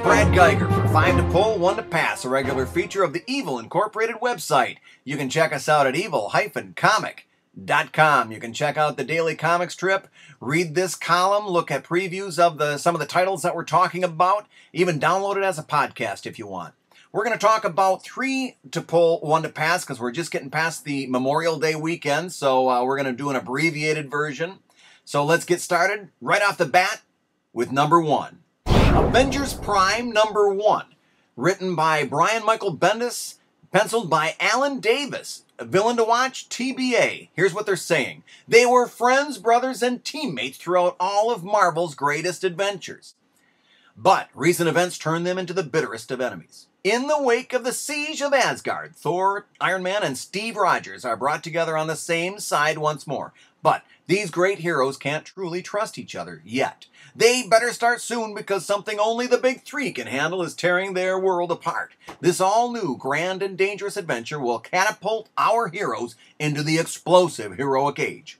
Brad Guigar for 5 to Pull, 1 to Pass, a regular feature of the Evil Incorporated website. You can check us out at evil-comic.com. You can check out the daily comic strip, read this column, look at previews of some of the titles that we're talking about, even download it as a podcast if you want. We're going to talk about 3 to Pull, 1 to Pass, because we're just getting past the Memorial Day weekend, so we're going to do an abbreviated version. So let's get started right off the bat with number 1. Avengers Prime number 1, written by Brian Michael Bendis, penciled by Alan Davis. A villain to watch, TBA. Here's what they're saying. They were friends, brothers, and teammates throughout all of Marvel's greatest adventures. But recent events turned them into the bitterest of enemies. In the wake of the siege of Asgard, Thor, Iron Man, and Steve Rogers are brought together on the same side once more. But these great heroes can't truly trust each other yet. They better start soon, because something only the big 3 can handle is tearing their world apart. This all-new, grand and dangerous adventure will catapult our heroes into the explosive heroic age.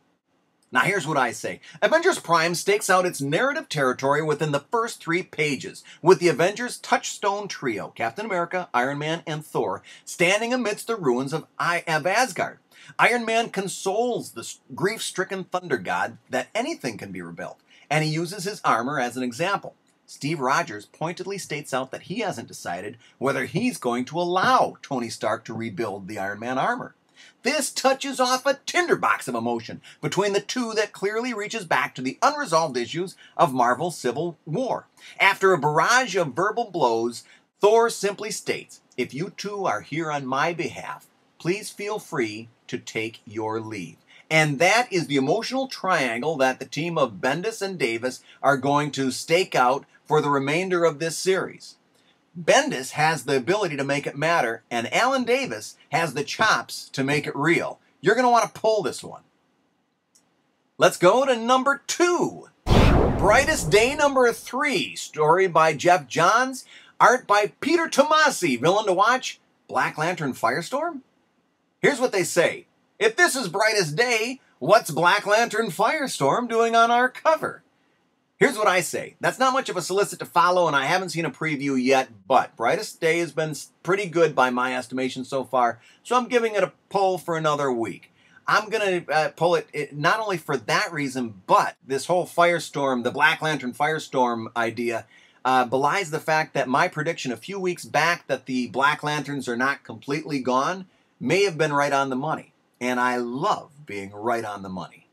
Now here's what I say. Avengers Prime stakes out its narrative territory within the first 3 pages, with the Avengers touchstone trio, Captain America, Iron Man, and Thor, standing amidst the ruins of Asgard. Iron Man consoles the grief-stricken thunder god that anything can be rebuilt, and he uses his armor as an example. Steve Rogers pointedly states out that he hasn't decided whether he's going to allow Tony Stark to rebuild the Iron Man armor. This touches off a tinderbox of emotion between the two that clearly reaches back to the unresolved issues of Marvel's Civil War. After a barrage of verbal blows, Thor simply states, "If you two are here on my behalf, please feel free to take your leave." And that is the emotional triangle that the team of Bendis and Davis are going to stake out for the remainder of this series. Bendis has the ability to make it matter, and Alan Davis has the chops to make it real. You're going to want to pull this one. Let's go to number 2. Brightest Day number 3. Story by Jeff Johns. Art by Peter Tomasi. Villain to watch, Black Lantern Firestorm? Here's what they say. If this is Brightest Day, what's Black Lantern Firestorm doing on our cover? Here's what I say. That's not much of a solicit to follow, and I haven't seen a preview yet, but Brightest Day has been pretty good by my estimation so far, so I'm giving it a pull for another week. I'm going to pull it not only for that reason, but this whole Firestorm, the Black Lantern Firestorm idea, belies the fact that my prediction a few weeks back that the Black Lanterns are not completely gone may have been right on the money. And I love being right on the money.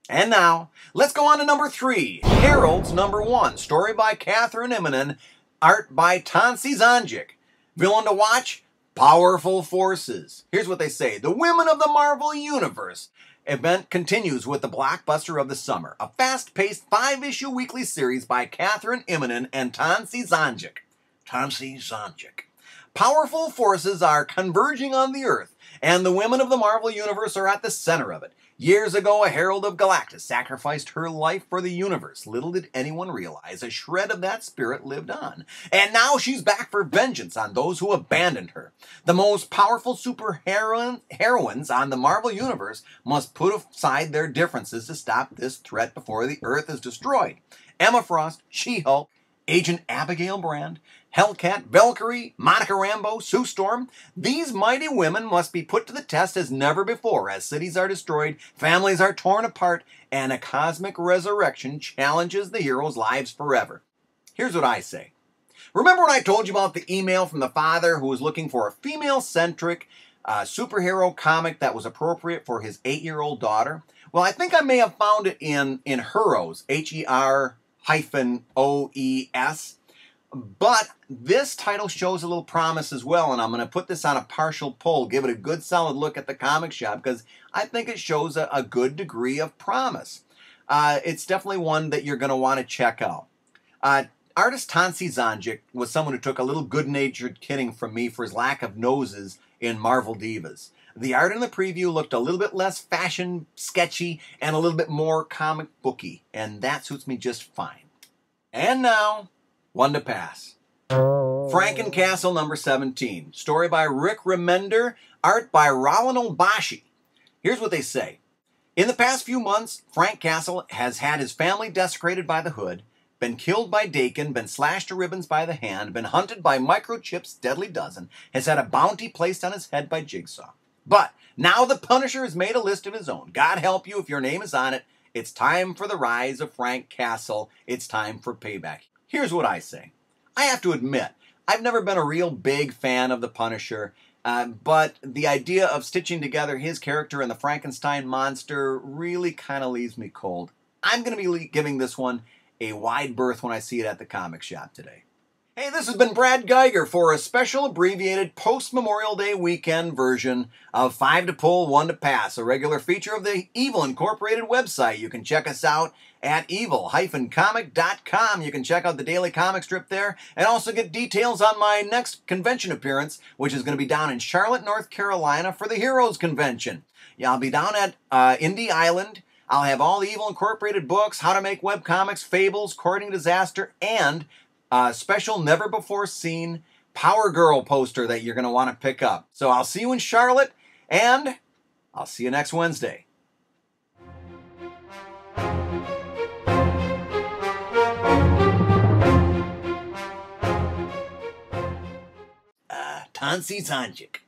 And now, let's go on to number 3. Herald's number 1. Story by Catherine Immonen. Art by Tansy Zonjic. Villain to watch, Powerful Forces. Here's what they say. The Women of the Marvel Universe event continues with the blockbuster of the summer. A fast-paced 5-issue weekly series by Catherine Immonen and Tansy Zonjic. Tansy Zonjic. Powerful forces are converging on the Earth, and the women of the Marvel Universe are at the center of it. Years ago, a Herald of Galactus sacrificed her life for the universe. Little did anyone realize a shred of that spirit lived on. And now she's back for vengeance on those who abandoned her. The most powerful heroines on the Marvel Universe must put aside their differences to stop this threat before the Earth is destroyed. Emma Frost, She-Hulk, Agent Abigail Brand, Hellcat, Valkyrie, Monica Rambeau, Sue Storm. These mighty women must be put to the test as never before, as cities are destroyed, families are torn apart, and a cosmic resurrection challenges the heroes' lives forever. Here's what I say. Remember when I told you about the email from the father who was looking for a female-centric superhero comic that was appropriate for his 8-year-old daughter? Well, I think I may have found it in Heroes, H-E-R-O-E-S. But this title shows a little promise as well, and I'm going to put this on a partial pull, give it a good solid look at the comic shop, because I think it shows a good degree of promise. It's definitely one that you're going to want to check out. Artist Tansy Zonjic was someone who took a little good-natured kidding from me for his lack of noses in Marvel Divas. The art in the preview looked a little bit less fashion sketchy and a little bit more comic booky, and that suits me just fine. And now, 1 to Pass. Franken Castle number 17. Story by Rick Remender. Art by Roland Obashi. Here's what they say. In the past few months, Frank Castle has had his family desecrated by the Hood, been killed by Dakin, been slashed to ribbons by the Hand, been hunted by Microchip's deadly dozen, has had a bounty placed on his head by Jigsaw. But now the Punisher has made a list of his own. God help you if your name is on it. It's time for the rise of Franken Castle. It's time for payback. Here's what I say. I have to admit, I've never been a real big fan of the Punisher, but the idea of stitching together his character and the Frankenstein monster really kind of leaves me cold. I'm going to be giving this one a wide berth when I see it at the comic shop today. Hey, this has been Brad Guigar for a special abbreviated post-Memorial Day weekend version of 5 to Pull, 1 to Pass, a regular feature of the Evil Incorporated website. You can check us out at evil-comic.com. You can check out the daily comic strip there and also get details on my next convention appearance, which is going to be down in Charlotte, North Carolina for the Heroes Convention. Yeah, I'll be down at Indy Island. I'll have all the Evil Incorporated books, how to make webcomics, fables, courting disaster, and special never-before-seen Power Girl poster that you're going to want to pick up. So I'll see you in Charlotte, and I'll see you next Wednesday. Tansi Sanjik.